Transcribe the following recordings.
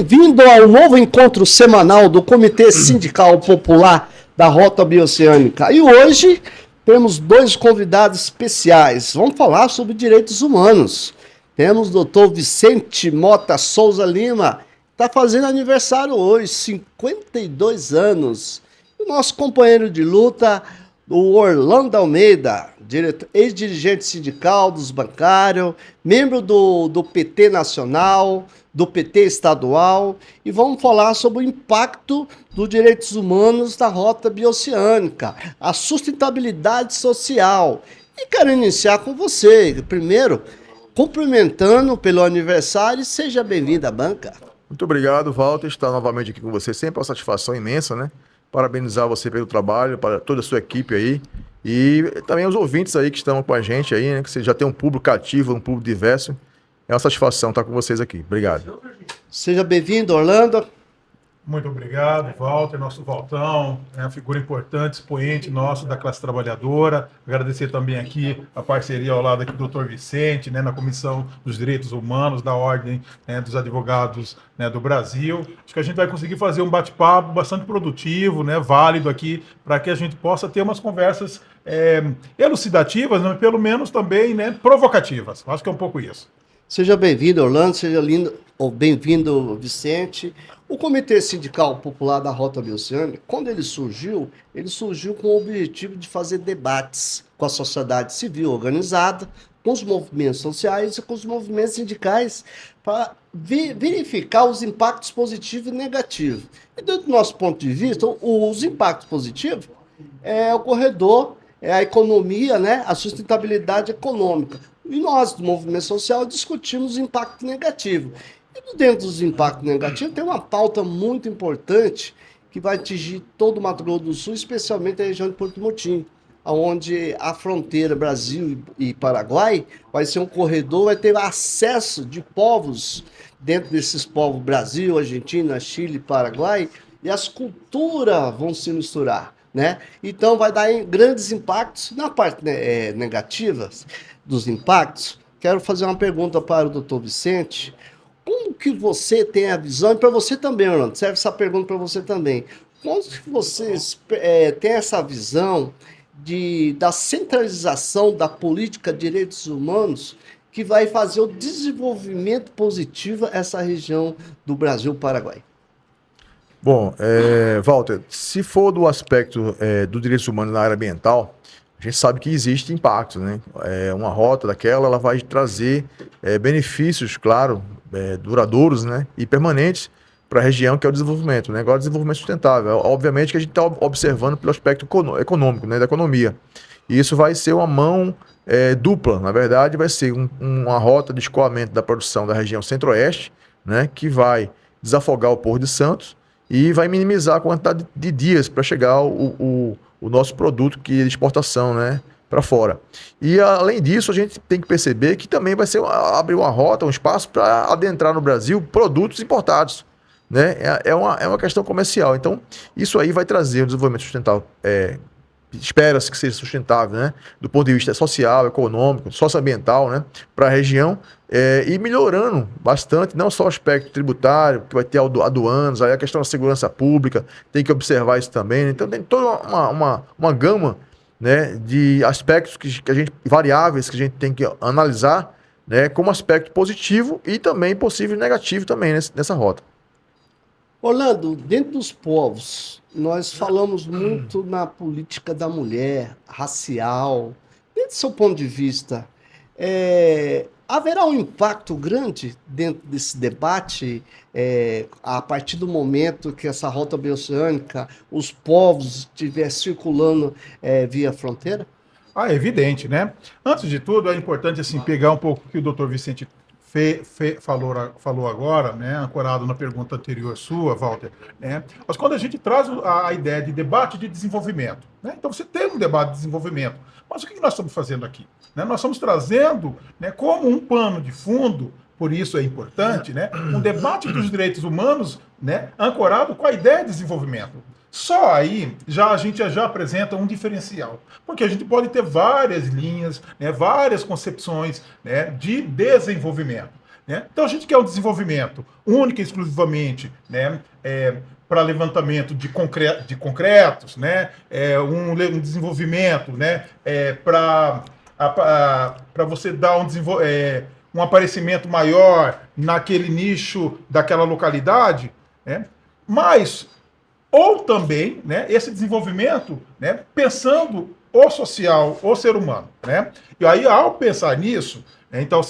bem-vindo ao novo encontro semanal do Comitê Sindical Popular da Rota Bioceânica. E hoje temos dois convidados especiais. Vamos falar sobre direitos humanos. Temos o Dr. Vicente Mota Souza Lima, que está fazendo aniversário hoje, 52 anos. E o nosso companheiro de luta, o Orlando Almeida, ex-dirigente sindical dos bancários, membro do PT Nacional, do PT Estadual, e vamos falar sobre o impacto dos direitos humanos da Rota Bioceânica, a sustentabilidade social. E quero iniciar com você, primeiro, cumprimentando pelo aniversário, e seja bem-vindo à banca. Muito obrigado, Walter, estar novamente aqui com você, sempre é uma satisfação imensa, né? Parabenizar você pelo trabalho, para toda a sua equipe aí, e também os ouvintes aí que estão com a gente aí, né? Que você já tem um público cativo, um público diverso. É uma satisfação estar com vocês aqui. Obrigado. Seja bem-vindo, Orlando. Muito obrigado, Walter, nosso Valtão, uma figura importante, expoente nosso da classe trabalhadora. Agradecer também aqui a parceria ao lado aqui do Dr. Vicente, né, na Comissão dos Direitos Humanos da Ordem, né, dos Advogados, né, do Brasil. Acho que a gente vai conseguir fazer um bate-papo bastante produtivo, né, válido aqui, para que a gente possa ter umas conversas elucidativas, mas pelo menos também, né, provocativas. Acho que é um pouco isso. Seja bem-vindo, Orlando, seja bem-vindo, Vicente. O Comitê Sindical Popular da Rota Bioceânica, quando ele surgiu com o objetivo de fazer debates com a sociedade civil organizada, com os movimentos sociais e com os movimentos sindicais, para verificar os impactos positivos e negativos. E do nosso ponto de vista, os impactos positivos é o corredor, é a economia, né, a sustentabilidade econômica. E nós, do movimento social, discutimos o impacto negativo. E dentro dos impactos negativos tem uma pauta muito importante que vai atingir todo o Mato Grosso do Sul, especialmente a região de Porto Murtinho, onde a fronteira Brasil e Paraguai vai ser um corredor, vai ter acesso de povos, dentro desses povos, Brasil, Argentina, Chile, Paraguai, e as culturas vão se misturar, né? Então vai dar grandes impactos. Na parte negativa dos impactos, quero fazer uma pergunta para o Dr. Vicente. Como que você tem a visão, e para você também, Orlando, serve essa pergunta para você também, como que vocês têm essa visão da centralização da política de direitos humanos que vai fazer o desenvolvimento positivo essa região do Brasil-Paraguai? Bom, Walter, se for do aspecto do direitos humanos na área ambiental, a gente sabe que existe impacto, né? Uma rota daquela, ela vai trazer benefícios, claro, duradouros, né? E permanentes para a região, que é o desenvolvimento, né? Agora, o desenvolvimento sustentável. Obviamente que a gente está observando pelo aspecto econômico, né? Da economia. E isso vai ser uma mão dupla. Na verdade, vai ser uma rota de escoamento da produção da região centro-oeste, né? Que vai desafogar o Porto de Santos e vai minimizar a quantidade de dias para chegar o nosso produto de exportação, né, para fora. E, além disso, a gente tem que perceber que também vai ser abrir uma rota, um espaço para adentrar no Brasil produtos importados, né? É uma questão comercial. Então, isso aí vai trazer um desenvolvimento sustentável, espera-se que seja sustentável, né, do ponto de vista social, econômico, socioambiental, né, para a região, e melhorando bastante, não só o aspecto tributário, que vai ter aduanas, aí a questão da segurança pública, tem que observar isso também, né? Então tem toda uma gama, né, de aspectos variáveis que a gente tem que analisar, né, como aspecto positivo e também possível negativo também nessa rota. Orlando, dentro dos povos, nós falamos muito na política da mulher, racial. Dentro do seu ponto de vista, haverá um impacto grande dentro desse debate a partir do momento que essa rota bioceânica, os povos estiver circulando via fronteira? É evidente, né? Antes de tudo, é importante assim, pegar um pouco o que o Dr. Vicente falou agora, né, ancorado na pergunta anterior sua, Walter, né, mas quando a gente traz a ideia de debate de desenvolvimento, né, então você tem um debate de desenvolvimento, mas o que nós estamos fazendo aqui? Né? Nós estamos trazendo, né, como um pano de fundo, por isso é importante, né, um debate dos direitos humanos, né, ancorado com a ideia de desenvolvimento. Só aí a gente já apresenta um diferencial, porque a gente pode ter várias linhas, né, várias concepções, né, de desenvolvimento. né? Então a gente quer um desenvolvimento único e exclusivamente, né, para levantamento de concretos, né, um desenvolvimento, né, para você dar um aparecimento maior naquele nicho daquela localidade, né? Mas ou também, né, esse desenvolvimento, né, pensando o social, o ser humano, né? E aí, ao pensar nisso, né, então,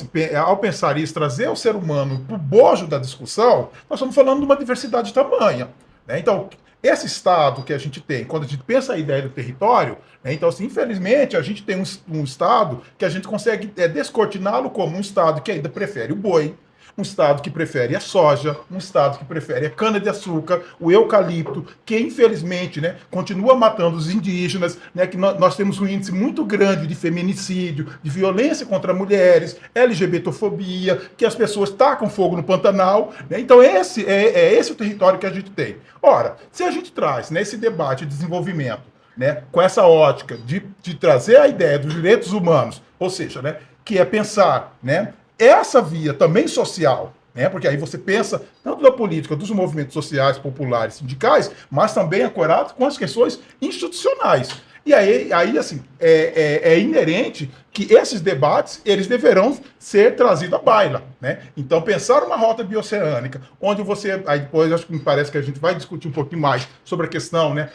ao pensar isso, trazer o ser humano para o bojo da discussão, nós estamos falando de uma diversidade tamanha, né? Então, esse Estado que a gente tem, quando a gente pensa a ideia do território, né, então, assim, infelizmente, a gente tem um Estado que a gente consegue descortiná-lo como um Estado que ainda prefere o boi, um Estado que prefere a soja, um Estado que prefere a cana-de-açúcar, o eucalipto, que infelizmente, né, continua matando os indígenas, né, que nós temos um índice muito grande de feminicídio, de violência contra mulheres, LGBTofobia, que as pessoas tacam fogo no Pantanal, né? Então esse é esse o território que a gente tem. Ora, se a gente traz nesse debate de desenvolvimento, né, com essa ótica de trazer a ideia dos direitos humanos, ou seja, né, que é pensar, né, essa via também social, né? Porque aí você pensa tanto da política, dos movimentos sociais, populares, sindicais, mas também ancorado com as questões institucionais. E aí assim, é inerente que esses debates, eles deverão ser trazidos à baila, né? Então, pensar uma rota bioceânica, onde você, aí depois, acho que me parece que a gente vai discutir um pouquinho mais sobre a questão, né,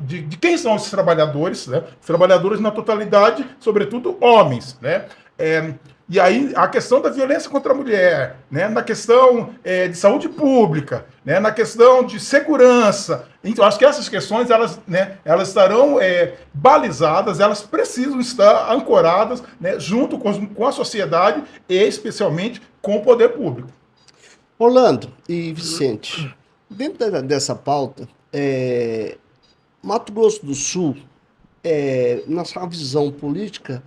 de quem são esses trabalhadores, né? Os trabalhadores na totalidade, sobretudo homens, né? E aí a questão da violência contra a mulher, né, na questão de saúde pública, né, na questão de segurança. Então, acho que essas questões elas, né, elas estarão balizadas, elas precisam estar ancoradas, né, junto com a sociedade e especialmente com o poder público. Orlando e Vicente, dentro dessa pauta, Mato Grosso do Sul, na sua visão política,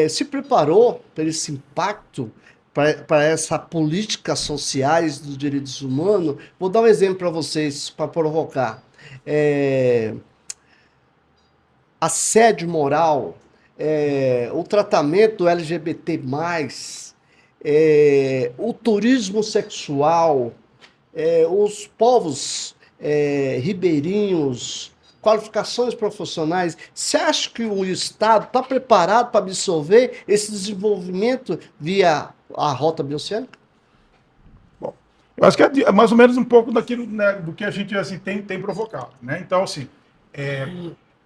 se preparou para esse impacto, para essa política sociais dos direitos humanos? Vou dar um exemplo para vocês, para provocar. Assédio moral, o tratamento LGBT+, o turismo sexual, os povos ribeirinhos, qualificações profissionais. Você acha que o Estado está preparado para absorver esse desenvolvimento via a rota bioceânica? Bom, eu acho que é mais ou menos um pouco daquilo, né, do que a gente assim, tem provocado, né? Então, assim,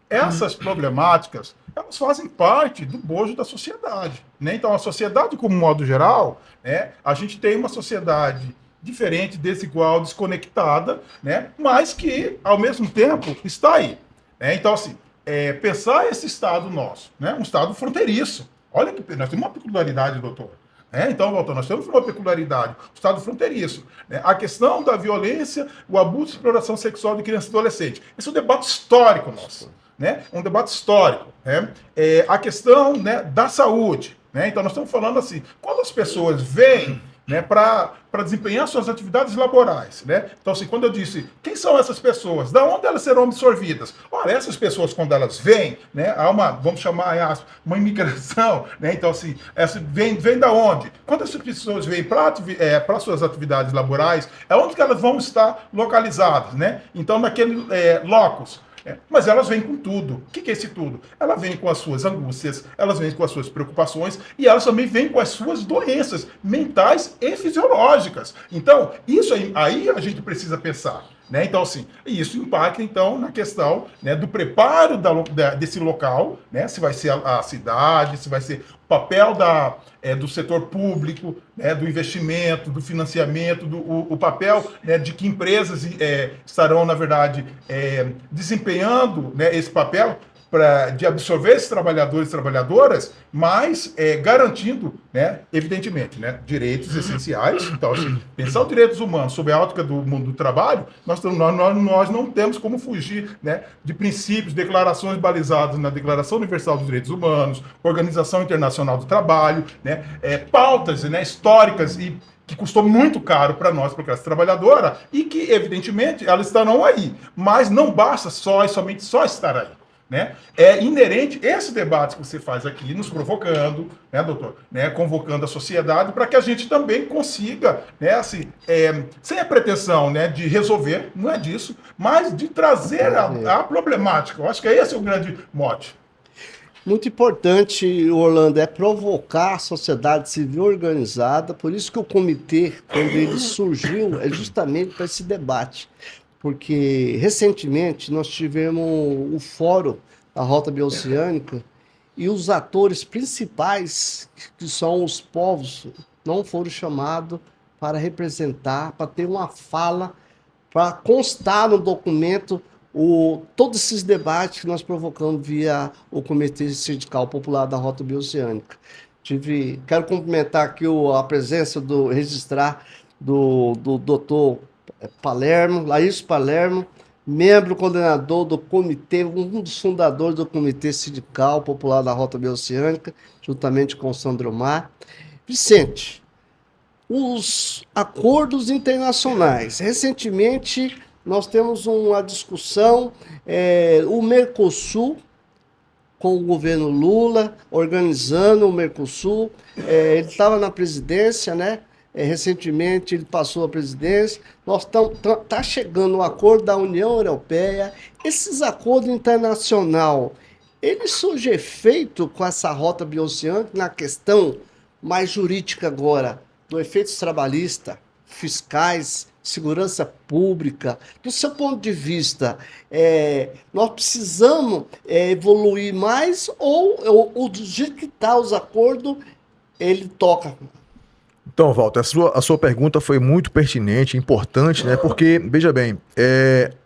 essas problemáticas, elas fazem parte do bojo da sociedade, né? Então, a sociedade, como modo geral, né, a gente tem uma sociedade diferente, desigual, desconectada, né? Mas que, ao mesmo tempo, está aí, né? Então, assim, pensar esse Estado nosso, né? Um Estado fronteiriço. Olha que nós temos uma peculiaridade, doutor. Então, doutor, nós temos uma peculiaridade, o Estado fronteiriço, né? A questão da violência, o abuso e exploração sexual de criança e adolescente. Esse é um debate histórico nosso, né? Um debate histórico, né? A questão, né, da saúde, né? Então, nós estamos falando assim, quando as pessoas vêm, né, para desempenhar suas atividades laborais, né? Então, assim, quando eu disse, quem são essas pessoas? Da onde elas serão absorvidas? Olha, essas pessoas, quando elas vêm, né, há uma, vamos chamar, uma imigração, né? Então, assim, vem da onde? Quando essas pessoas vêm para suas atividades laborais, é onde que elas vão estar localizadas, né? Então, naquele locus. Mas elas vêm com tudo. O que é esse tudo? Ela vem com as suas angústias, elas vêm com as suas preocupações e elas também vêm com as suas doenças mentais e fisiológicas. Então, isso aí a gente precisa pensar, né? Então, assim, isso impacta, então, na questão, né, do preparo desse local, né? Se vai ser a cidade, se vai ser o papel do setor público, né, do investimento, do financiamento, o papel, né, de que empresas estarão, na verdade, desempenhando, né, esse papel de absorver esses trabalhadores e trabalhadoras, mas garantindo, né, evidentemente, né, direitos essenciais. Então, assim, pensar os direitos humanos sob a ótica do mundo do trabalho, nós não temos como fugir, né, de princípios, declarações balizadas na Declaração Universal dos Direitos Humanos, Organização Internacional do Trabalho, né, pautas, né, históricas e que custou muito caro para nós, para a classe trabalhadora, e que, evidentemente, elas estarão aí. Mas não basta somente estar aí. né? É inerente esses debates que você faz aqui, nos provocando, né, doutor? Né, convocando a sociedade para que a gente também consiga, né, assim, sem a pretensão, né, de resolver, não é disso, mas de trazer a problemática. Eu acho que esse é o grande mote. Muito importante, Orlando, é provocar a sociedade civil organizada, por isso que o comitê, quando ele surgiu, é justamente para esse debate. Porque recentemente nós tivemos o fórum da Rota Bioceânica e os atores principais, que são os povos, não foram chamados para representar, para ter uma fala, para constar no documento todos esses debates que nós provocamos via o Comitê Sindical Popular da Rota Bioceânica. Quero cumprimentar aqui a presença registrar do doutor Palermo, Laís Palermo, membro coordenador do comitê, um dos fundadores do Comitê Sindical Popular da Rota Bioceânica, juntamente com o Sandro Mar. Vicente, os acordos internacionais. Recentemente, nós temos uma discussão, o Mercosul, com o governo Lula, organizando o Mercosul. Ele estava na presidência, né? Recentemente ele passou a presidência. Tá chegando o acordo da União Europeia. Esses acordos internacionais, eles surgem efeito com essa rota bioceânica na questão mais jurídica agora, do efeitos trabalhista, fiscais, segurança pública. Do seu ponto de vista, nós precisamos evoluir mais ou do jeito que está os acordos, ele toca? Então, Walter, a sua pergunta foi muito pertinente, importante, né? Porque, veja bem,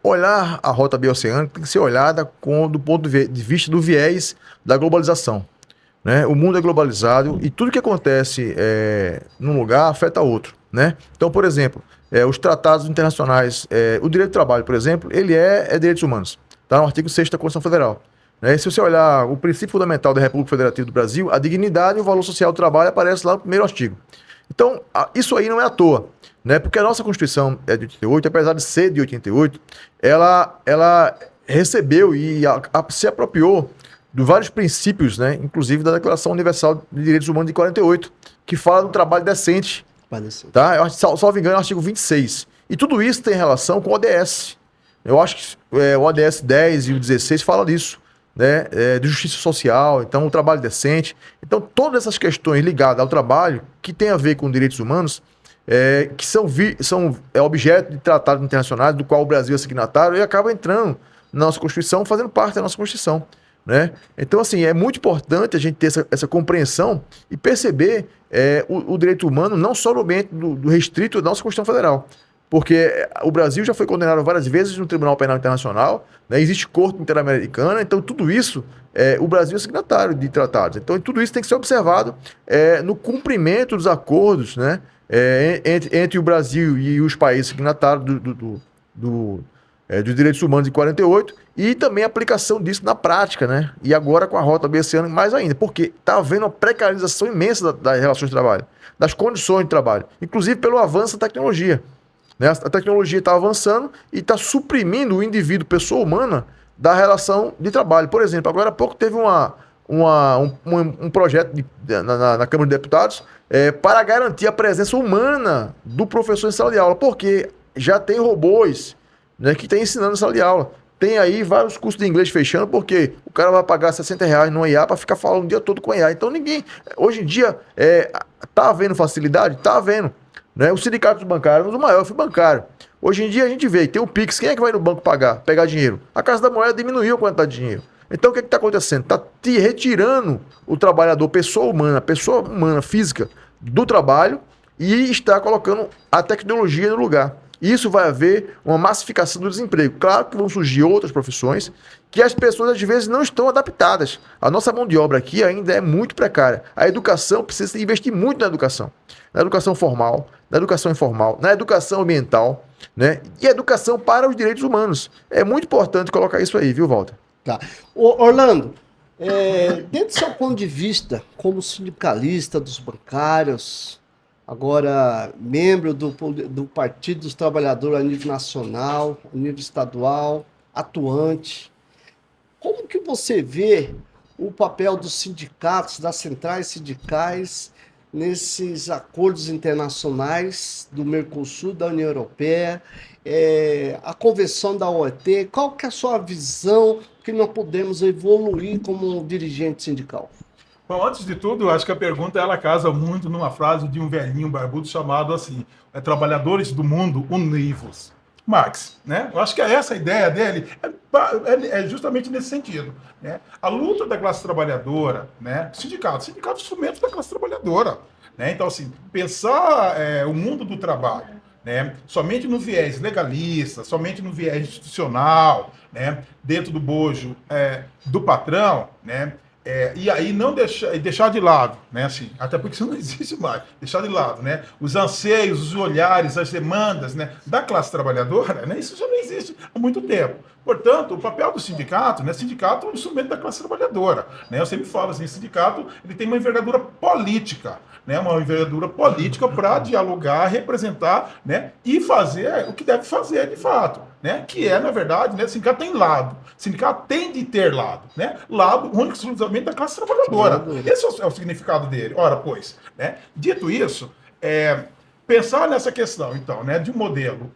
olhar a rota bioceânica tem que ser olhada do ponto de vista do viés da globalização, né? O mundo é globalizado e tudo que acontece num lugar afeta outro, né? Então, por exemplo, os tratados internacionais, o direito do trabalho, por exemplo, ele é direitos humanos, está no artigo 6º da Constituição Federal. Né? Se você olhar o princípio fundamental da República Federativa do Brasil, a dignidade e o valor social do trabalho aparece lá no primeiro artigo. Então, isso aí não é à toa, né? Porque a nossa Constituição é de 88, apesar de ser de 88, ela recebeu e se apropriou de vários princípios, né? Inclusive da Declaração Universal de Direitos Humanos de 48, que fala do trabalho decente. Tá? Eu acho, salvo engano, é o artigo 26. E tudo isso tem relação com o ODS. Eu acho que o ODS 10 e o 16 falam disso, né? De justiça social, então o trabalho decente. Então todas essas questões ligadas ao trabalho, que tem a ver com direitos humanos, que são objeto de tratados internacionais, do qual o Brasil é signatário, e acaba entrando na nossa Constituição, fazendo parte da nossa Constituição. Né? Então, assim, é muito importante a gente ter essa compreensão e perceber o direito humano não só no ambiente do restrito da nossa Constituição Federal, porque o Brasil já foi condenado várias vezes no Tribunal Penal Internacional, né? Existe Corte Interamericana, então tudo isso, o Brasil é signatário de tratados, então tudo isso tem que ser observado no cumprimento dos acordos, né? Entre o Brasil e os países signatários dos direitos humanos de 48 e também a aplicação disso na prática, né? E agora com a rota bioceânica mais ainda, porque está havendo uma precarização imensa das relações de trabalho, das condições de trabalho, inclusive pelo avanço da tecnologia. Né? A tecnologia está avançando e está suprimindo o indivíduo, pessoa humana, da relação de trabalho. Por exemplo, agora há pouco teve um projeto na Câmara de Deputados para garantir a presença humana do professor em sala de aula, porque já tem robôs, né, que estão ensinando em sala de aula. Tem aí vários cursos de inglês fechando, porque o cara vai pagar R$60 no IA para ficar falando o dia todo com IA. Então ninguém, hoje em dia, tá havendo facilidade? Tá havendo. Né? O sindicato bancário, o maior, foi bancário. Hoje em dia a gente vê, tem o Pix, quem é que vai no banco pegar dinheiro? A Casa da Moeda diminuiu a quantidade de dinheiro. Então o que está acontecendo? Está te retirando o trabalhador, pessoa humana física, do trabalho e está colocando a tecnologia no lugar. Isso vai haver uma massificação do desemprego. Claro que vão surgir outras profissões que as pessoas, às vezes, não estão adaptadas. A nossa mão de obra aqui ainda é muito precária. A educação precisa investir muito na educação formal, na educação informal, na educação ambiental, né? E educação para os direitos humanos. É muito importante colocar isso aí, viu, Walter? Tá. Orlando, dentro do seu ponto de vista, como sindicalista dos bancários, agora membro do Partido dos Trabalhadores a nível nacional, a nível estadual, atuante, Como que você vê o papel dos sindicatos, das centrais sindicais, nesses acordos internacionais do Mercosul, da União Europeia, a convenção da OIT? Qual que é a sua visão que nós podemos evoluir como dirigente sindical? Bom, antes de tudo, eu acho que a pergunta ela casa muito numa frase de um velhinho barbudo chamado assim: trabalhadores do mundo univos. Marx, né? Eu acho que é essa a ideia dele, é justamente nesse sentido, né? A luta da classe trabalhadora, né? Sindicatos instrumentos da classe trabalhadora, né? Então, assim, pensar o mundo do trabalho, né? Somente no viés legalista, somente no viés institucional, né? Dentro do bojo do patrão, né? E aí não deixar de lado, né? Assim, até porque isso não existe mais, deixar de lado, né? Os anseios, os olhares, as demandas, né? Da classe trabalhadora, né? Isso já não existe há muito tempo. Portanto, o papel do sindicato, né? Sindicato é um instrumento da classe trabalhadora, né? Eu sempre falo assim, sindicato ele tem uma envergadura política, né? Uma envergadura política para dialogar, representar, né? E fazer o que deve fazer de fato, né? Que é, na verdade, né? O sindicato tem lado. O sindicato tem de ter lado, né? Lado único e exclusivamente da classe trabalhadora. Esse é o significado dele. Ora, pois, né? Dito isso, pensar nessa questão, então, né? De um modelo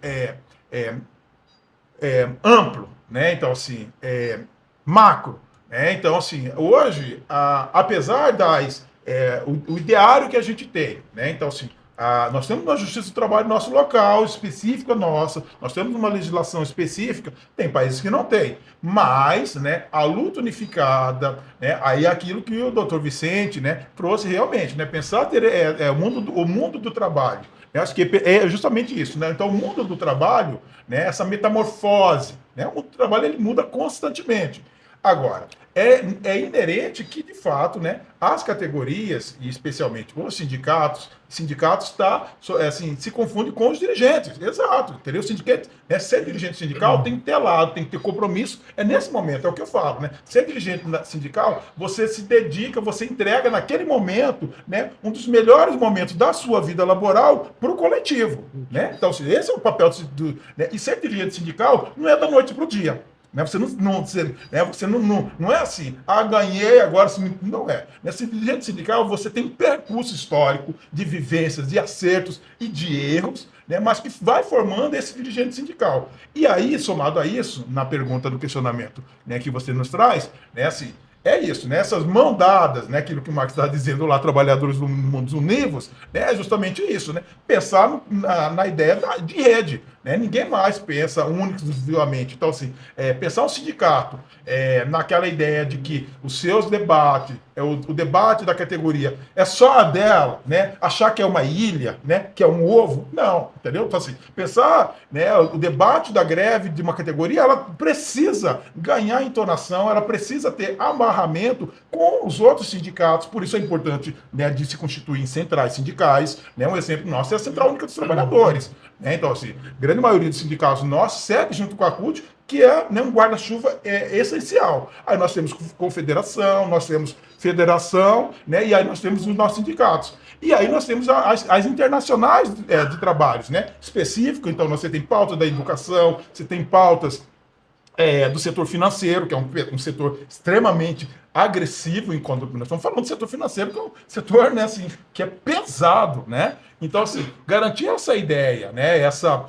amplo, né? Então, assim, macro, né? Então, assim, hoje, apesar o ideário que a gente tem, né? Então, assim, nós temos uma justiça do trabalho nosso local, específica nossa, nós temos uma legislação específica, tem países que não têm, mas, né, a luta unificada, né, aí é aquilo que o doutor Vicente, né, trouxe realmente, né, pensar o mundo do trabalho. Eu acho que é justamente isso, né? Então, o mundo do trabalho, né, essa metamorfose, né, o trabalho ele muda constantemente. Agora, é inerente que, de fato, né, as categorias, e especialmente os sindicatos assim, se confunde com os dirigentes. Exato, entendeu? O sindicato, né, ser dirigente sindical tem que ter lado, tem que ter compromisso. É nesse momento, é o que eu falo, né? Ser dirigente sindical, você se dedica, você entrega naquele momento, né, um dos melhores momentos da sua vida laboral para o coletivo, né? Então, esse é o papel né? E ser dirigente sindical não é da noite para o dia. Né? Você não é assim, ganhei, agora não é. Nesse dirigente sindical, você tem um percurso histórico de vivências, de acertos e de erros, né? Mas que vai formando esse dirigente sindical. E aí, somado a isso, na pergunta do questionamento, né, que você nos traz, né, assim, é isso, né? Essas mãos dadas, né? Aquilo que o Marx está dizendo lá, trabalhadores do mundo univos, né? É justamente isso, né? Pensar na ideia de rede, né? Ninguém mais pensa único exclusivamente. Então, assim, pensar um sindicato naquela ideia de que os seus debates, o debate da categoria é só a dela, né? Achar que é uma ilha, né? Que é um ovo, não, entendeu? Então, assim, pensar, né? O debate da greve de uma categoria, ela precisa ganhar entonação, ela precisa ter amarramento com os outros sindicatos, por isso é importante, né, de se constituir em centrais sindicais, né? Um exemplo nosso é a Central Única dos Trabalhadores, né? Então, assim, a grande maioria dos sindicatos nossos segue junto com a CUT, que é, né, um guarda-chuva essencial. Aí nós temos confederação, nós temos federação, né, e aí nós temos os nossos sindicatos. E aí nós temos as internacionais de trabalhos, né, específico. Então você tem pauta da educação, você tem pautas do setor financeiro, que é um setor extremamente agressivo, enquanto nós estamos falando do setor financeiro, que é um setor, né, assim, que é pesado, né? Então, assim, garantir essa ideia, né, essa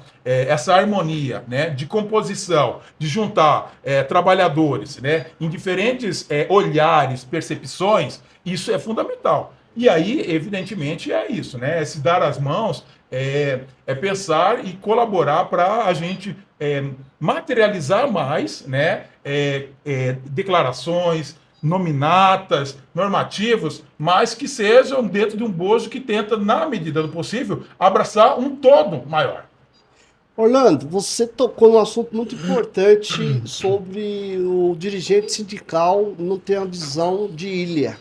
harmonia, né, de composição, de juntar trabalhadores, né, em diferentes olhares, percepções, isso é fundamental. E aí, evidentemente, é isso, né? É se dar as mãos, pensar e colaborar para a gente materializar mais, né? Declarações, nominatas, normativos, mas que sejam dentro de um bojo que tenta, na medida do possível, abraçar um todo maior. Orlando, você tocou num assunto muito importante sobre o dirigente sindical não ter uma visão de ilha.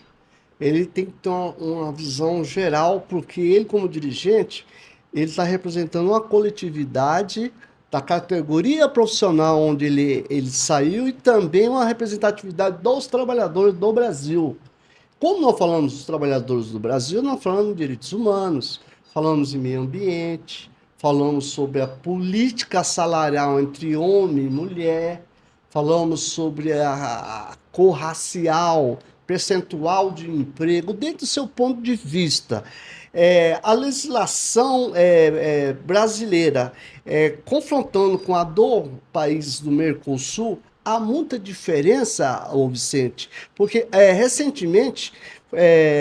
Ele tem que ter uma visão geral, porque ele, como dirigente, ele está representando uma coletividade da categoria profissional onde ele saiu e também uma representatividade dos trabalhadores do Brasil. Como nós falamos dos trabalhadores do Brasil, nós falamos de direitos humanos, falamos em meio ambiente, falamos sobre a política salarial entre homem e mulher, falamos sobre a cor racial, percentual de emprego, dentro do seu ponto de vista. A legislação brasileira, confrontando com a do país do Mercosul, há muita diferença, ô Vicente, porque recentemente,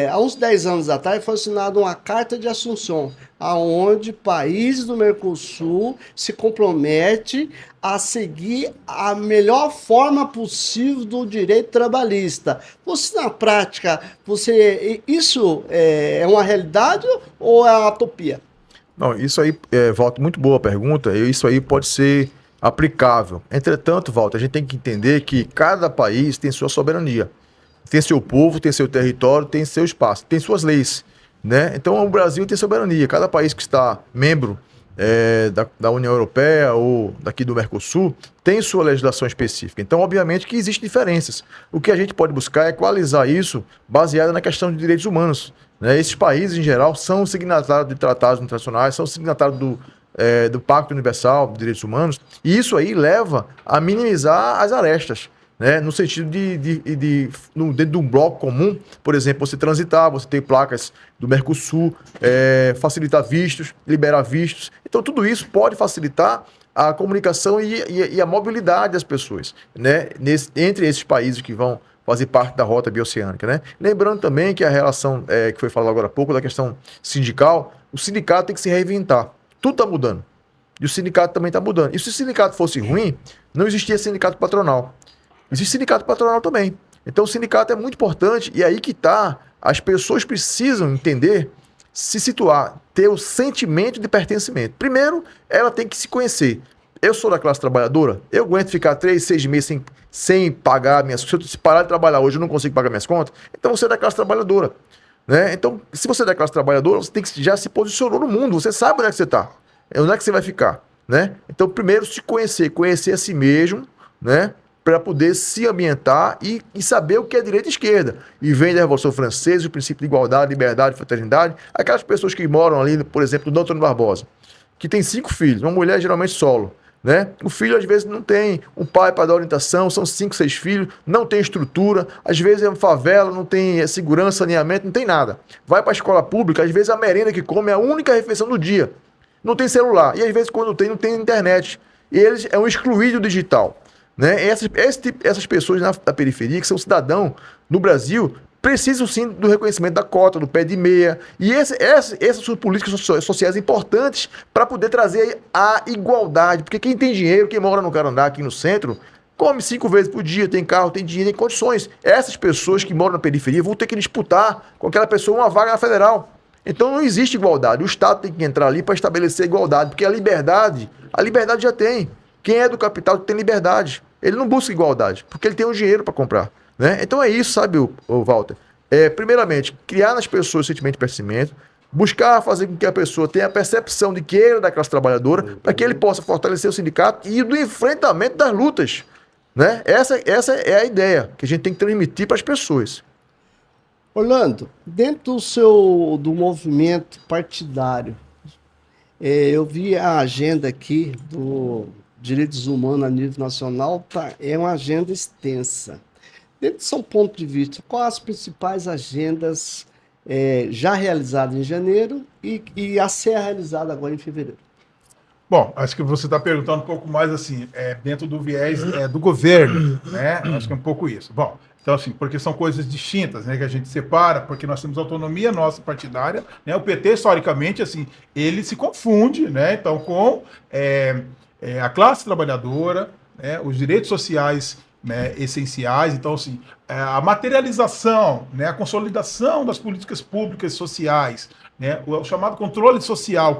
há uns 10 anos atrás, foi assinada uma carta de Assunção, aonde países do Mercosul se compromete a seguir a melhor forma possível do direito trabalhista. Você, na prática, isso é uma realidade ou é uma utopia? Não, isso aí, Walter, muito boa a pergunta. Isso aí pode ser aplicável. Entretanto, Walter, a gente tem que entender que cada país tem sua soberania. Tem seu povo, tem seu território, tem seu espaço, tem suas leis, né? Então, o Brasil tem soberania. Cada país que está membro da União Europeia ou daqui do Mercosul tem sua legislação específica. Então, obviamente que existem diferenças. O que a gente pode buscar é equalizar isso baseado na questão de direitos humanos, né? Esses países, em geral, são signatários de tratados internacionais, são signatários do Pacto Universal de Direitos Humanos, e isso aí leva a minimizar as arestas, né? No sentido dentro de um bloco comum, por exemplo, você transitar, você ter placas do Mercosul, facilitar vistos, liberar vistos. Então, tudo isso pode facilitar a comunicação e a mobilidade das pessoas, né? Entre esses países que vão fazer parte da rota bioceânica, né? Lembrando também que a relação que foi falada agora há pouco da questão sindical, o sindicato tem que se reinventar. Tudo está mudando. E o sindicato também está mudando. E se o sindicato fosse ruim, não existia sindicato patronal. Existe sindicato patronal também. Então o sindicato é muito importante e aí que está. As pessoas precisam entender, se situar, ter o sentimento de pertencimento. Primeiro, ela tem que se conhecer. Eu sou da classe trabalhadora, eu aguento ficar 3, 6 meses sem pagar minhas contas. Se parar de trabalhar hoje, eu não consigo pagar minhas contas. Então você é da classe trabalhadora, né? Então, se você é da classe trabalhadora, você tem que já se posicionou no mundo. Você sabe onde é que você está, onde é que você vai ficar, né? Então, primeiro, se conhecer a si mesmo, né? Para poder se ambientar e saber o que é direita e esquerda. E vem da Revolução Francesa, o princípio de igualdade, liberdade, fraternidade. Aquelas pessoas que moram ali, por exemplo, no Antônio Barbosa, que tem 5 filhos, uma mulher geralmente solo, né? O filho, às vezes, não tem um pai para dar orientação, são 5, 6 filhos, não tem estrutura, às vezes é uma favela, não tem segurança, saneamento, não tem nada. Vai para a escola pública, às vezes a merenda que come é a única refeição do dia. Não tem celular, e às vezes quando tem, não tem internet. E eles é um excluído digital, né? Essas pessoas da periferia, que são cidadãos no Brasil, precisam sim do reconhecimento da cota, do pé de meia. E essas são políticas sociais importantes para poder trazer a igualdade. Porque quem tem dinheiro, quem mora no Carandá, aqui no centro, come 5 vezes por dia, tem carro, tem dinheiro, tem condições. Essas pessoas que moram na periferia vão ter que disputar com aquela pessoa uma vaga na federal. Então não existe igualdade. O Estado tem que entrar ali para estabelecer igualdade, porque a liberdade já tem. Quem é do capital tem liberdade. Ele não busca igualdade, porque ele tem o dinheiro para comprar, né? Então é isso, sabe, o Walter? Primeiramente, criar nas pessoas o sentimento de pertencimento, buscar fazer com que a pessoa tenha a percepção de que ele é da classe trabalhadora, para que ele possa fortalecer o sindicato e do enfrentamento das lutas, né? Essa é a ideia que a gente tem que transmitir para as pessoas. Orlando, dentro do movimento partidário, eu vi a agenda aqui do Direitos Humanos a nível nacional, é uma agenda extensa. Dentro do seu ponto de vista, quais as principais agendas já realizadas em janeiro e a ser realizada agora em fevereiro? Bom, acho que você está perguntando um pouco mais assim, dentro do viés do governo, né? Acho que é um pouco isso. Bom, então assim, porque são coisas distintas, né? Que a gente separa, porque nós temos autonomia nossa partidária, né? O PT, historicamente, assim, ele se confunde, né? Então, com a classe trabalhadora, né? Os direitos sociais, né, essenciais. Então, assim, a materialização, né, a consolidação das políticas públicas sociais, né, o chamado controle social,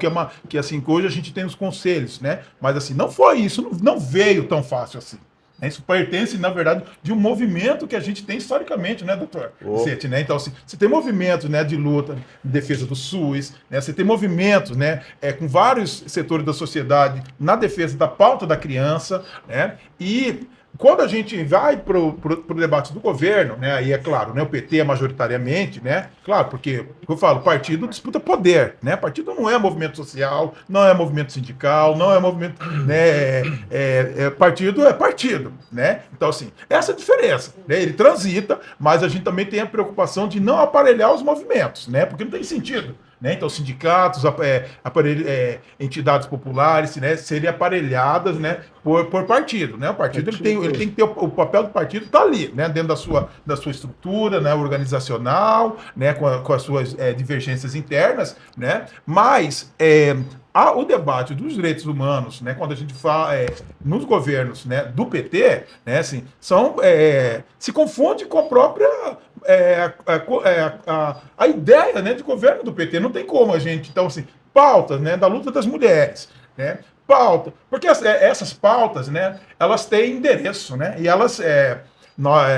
que assim, que hoje a gente tem os conselhos, né, mas assim, não foi isso, não veio tão fácil assim. Isso pertence, na verdade, de um movimento que a gente tem historicamente, né, doutor Vicente, né? Então, assim, você tem movimentos, né, de luta em defesa do SUS, né? Você tem movimentos, né, com vários setores da sociedade na defesa da pauta da criança, né? E quando a gente vai pro debate do governo, né, aí é claro, né, o PT é majoritariamente, né, claro, porque eu falo, partido disputa poder, né, partido não é movimento social, não é movimento sindical, não é movimento, né, partido é partido, né, então assim, essa é a diferença, né, ele transita, mas a gente também tem a preocupação de não aparelhar os movimentos, né, porque não tem sentido. Né? Então, sindicatos, entidades populares, né, serem aparelhadas, né, por partido. Né? O partido ele tem que ter o papel do partido está ali, né, dentro da sua estrutura, né, organizacional, né, com as suas divergências internas, né, mas o debate dos direitos humanos, né, quando a gente fala nos governos, né, do PT, né, assim, se confunde com a própria a ideia, né, de governo do PT. Não tem como a gente, então, assim, pautas, né, da luta das mulheres, né, porque essas pautas, né, elas têm endereço, né, e elas,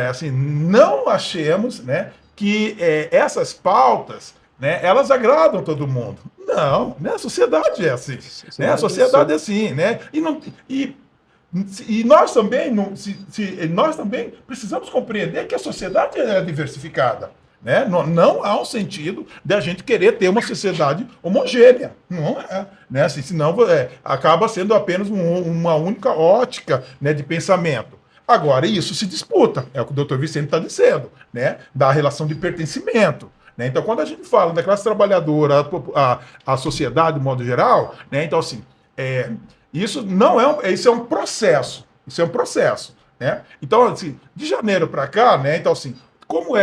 assim, não achemos, né, que essas pautas, né, elas agradam todo mundo. Não, né, a sociedade é assim, né, a sociedade é assim, né, e nós também, nós também precisamos compreender que a sociedade é diversificada. Né? Não há um sentido de a gente querer ter uma sociedade homogênea. Não é. Né? Assim, senão acaba sendo apenas uma única ótica, né, de pensamento. Agora, isso se disputa, é o que o doutor Vicente está dizendo, né? Da relação de pertencimento. Né? Então, quando a gente fala da classe trabalhadora, a sociedade, de modo geral, né? Então, assim, isso não isso é um processo. Isso é um processo, né? Então, assim, de janeiro para cá, né? Então, assim, como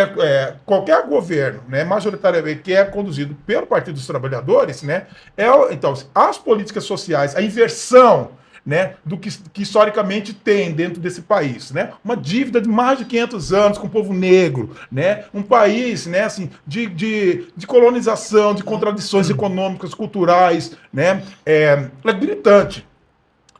qualquer governo, né, majoritariamente que é conduzido pelo Partido dos Trabalhadores, né? Então, as políticas sociais, a inversão, né, do que historicamente tem dentro desse país, né? Uma dívida de mais de 500 anos com o povo negro, né? Um país, né, assim, de colonização, de contradições econômicas, culturais, né? É gritante.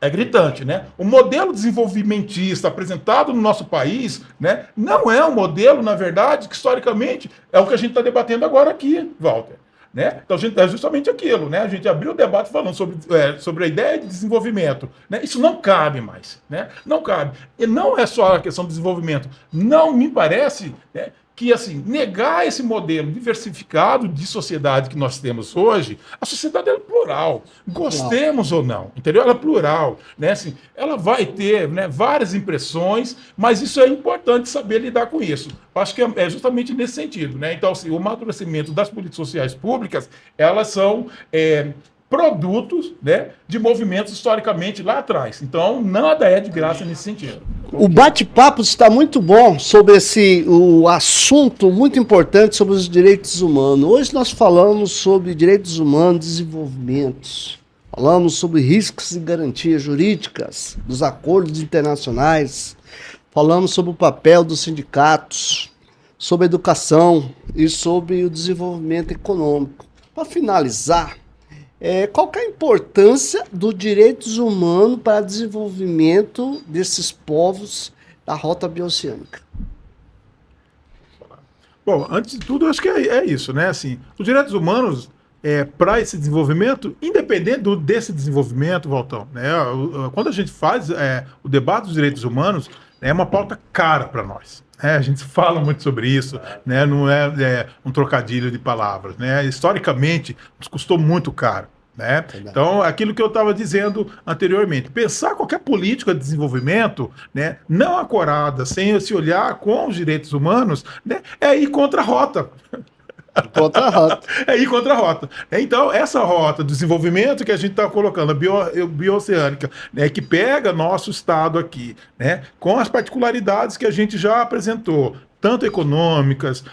É gritante, né? O modelo desenvolvimentista apresentado no nosso país, né, não é um modelo, na verdade, que historicamente é o que a gente está debatendo agora aqui, Walter. Né? Então, é justamente aquilo, né? A gente abriu o debate falando sobre a ideia de desenvolvimento. Né? Isso não cabe mais. Né? Não cabe. E não é só a questão do desenvolvimento. Não me parece, né, que, assim, negar esse modelo diversificado de sociedade que nós temos hoje, a sociedade é plural, gostemos ou não, entendeu? Ela é plural, né? Assim, ela vai ter, né, várias impressões, mas isso é importante saber lidar com isso. Eu acho que é justamente nesse sentido, né? Então, assim, o amadurecimento das políticas sociais públicas, elas são produtos, né, de movimentos historicamente lá atrás. Então, nada é de graça nesse sentido. O bate-papo está muito bom sobre o assunto muito importante sobre os direitos humanos. Hoje nós falamos sobre direitos humanos, desenvolvimentos. Falamos sobre riscos e garantias jurídicas dos acordos internacionais. Falamos sobre o papel dos sindicatos, sobre educação e sobre o desenvolvimento econômico. Para finalizar, qual que é a importância dos direitos humanos para o desenvolvimento desses povos da Rota Bioceânica? Bom, antes de tudo, eu acho que é isso, né? Assim, os direitos humanos, para esse desenvolvimento, independente desse desenvolvimento, Valtão, né? Quando a gente faz o debate dos direitos humanos, é uma pauta cara para nós. A gente fala muito sobre isso, né? Não é um trocadilho de palavras. Né? Historicamente, nos custou muito caro. Né? Então, aquilo que eu estava dizendo anteriormente, pensar qualquer política de desenvolvimento, né, não ancorada, sem se olhar com os direitos humanos, né, é ir contra a rota. Contra a rota. É ir contra a rota. Então, essa rota de desenvolvimento que a gente está colocando, a bioceânica, né, que pega nosso estado aqui, né, com as particularidades que a gente já apresentou, tanto econômicas,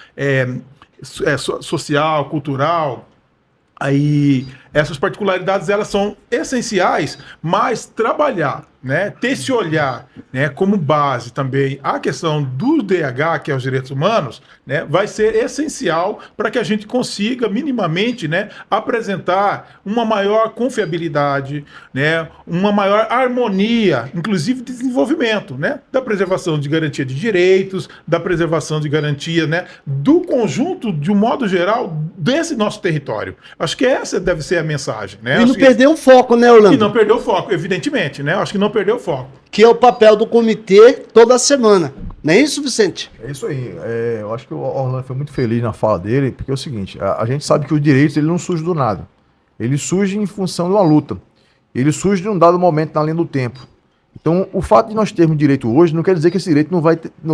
social, cultural. Aí, essas particularidades, elas são essenciais, mas trabalhar, né, ter esse olhar, né, como base também a questão do DH, que é os direitos humanos, né, vai ser essencial para que a gente consiga minimamente, né, apresentar uma maior confiabilidade, né, uma maior harmonia, inclusive de desenvolvimento, né, da preservação de garantia de direitos, da preservação de garantia, né, do conjunto, de um modo geral, desse nosso território. Acho que essa deve ser a mensagem. Né? E não perder o foco, né, Orlando? E não perder o foco, evidentemente. Né? Acho que não perder o foco. Que é o papel do comitê toda semana. Não é isso, Vicente? É isso aí. Eu acho que o Orlando foi muito feliz na fala dele, porque é o seguinte, a gente sabe que os direitos ele não surgem do nada. Ele surge em função de uma luta. Ele surge de um dado momento na linha do tempo. Então, o fato de nós termos direito hoje não quer dizer que esse direito não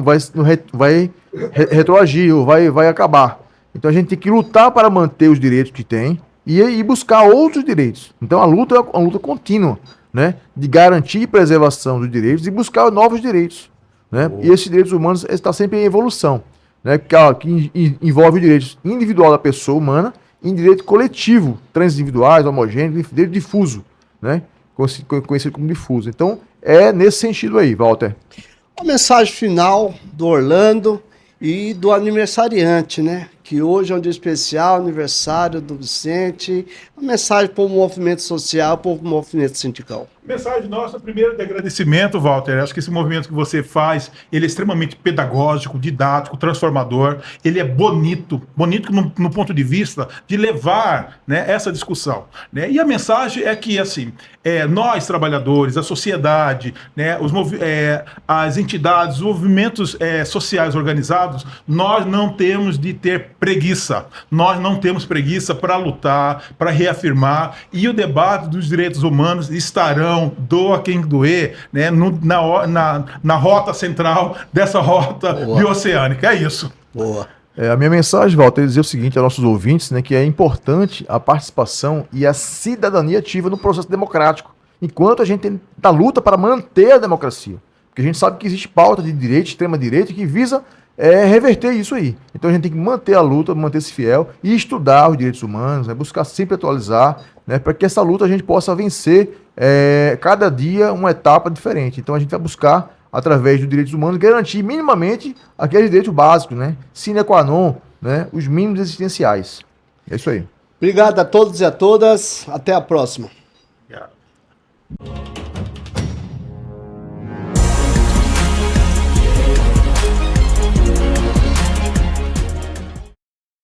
vai retroagir ou vai acabar. Então, a gente tem que lutar para manter os direitos que tem e buscar outros direitos. Então, a luta é uma luta contínua, né? De garantir e preservação dos direitos e buscar novos direitos, né? E esses direitos humanos estão sempre em evolução, né? Que envolve direitos individual da pessoa humana e direito coletivo, transindividuais, homogêneos, direito difuso, né? Conhecido como difuso. Então, é nesse sentido aí, Walter. A mensagem final do Orlando e do aniversariante, né? Que hoje é um dia especial, aniversário do Vicente. Uma mensagem para o movimento social, para o movimento sindical. Mensagem nossa, primeiro de agradecimento, Walter. Acho que esse movimento que você faz, ele é extremamente pedagógico, didático, transformador. Ele é bonito no ponto de vista de levar, né, essa discussão, né? E a mensagem é que, assim, nós, trabalhadores, a sociedade, né, as entidades, os movimentos sociais organizados, nós não temos de ter preguiça. Nós não temos preguiça para lutar, para reafirmar. E o debate dos direitos humanos estarão, doa quem doer, né, na rota central dessa rota bioceânica. É isso. Boa. A minha mensagem, Walter, é dizer o seguinte aos nossos ouvintes, né, que é importante a participação e a cidadania ativa no processo democrático, enquanto a gente tá luta para manter a democracia. Porque a gente sabe que existe pauta de direito, extrema-direita, que visa reverter isso aí. Então a gente tem que manter a luta, manter-se fiel e estudar os direitos humanos, né, buscar sempre atualizar, né, para que essa luta a gente possa vencer cada dia uma etapa diferente. Então a gente vai buscar, através dos direitos humanos, garantir minimamente aqueles direitos básicos, né, sine qua non, né, os mínimos existenciais. É isso aí. Obrigado a todos e a todas. Até a próxima.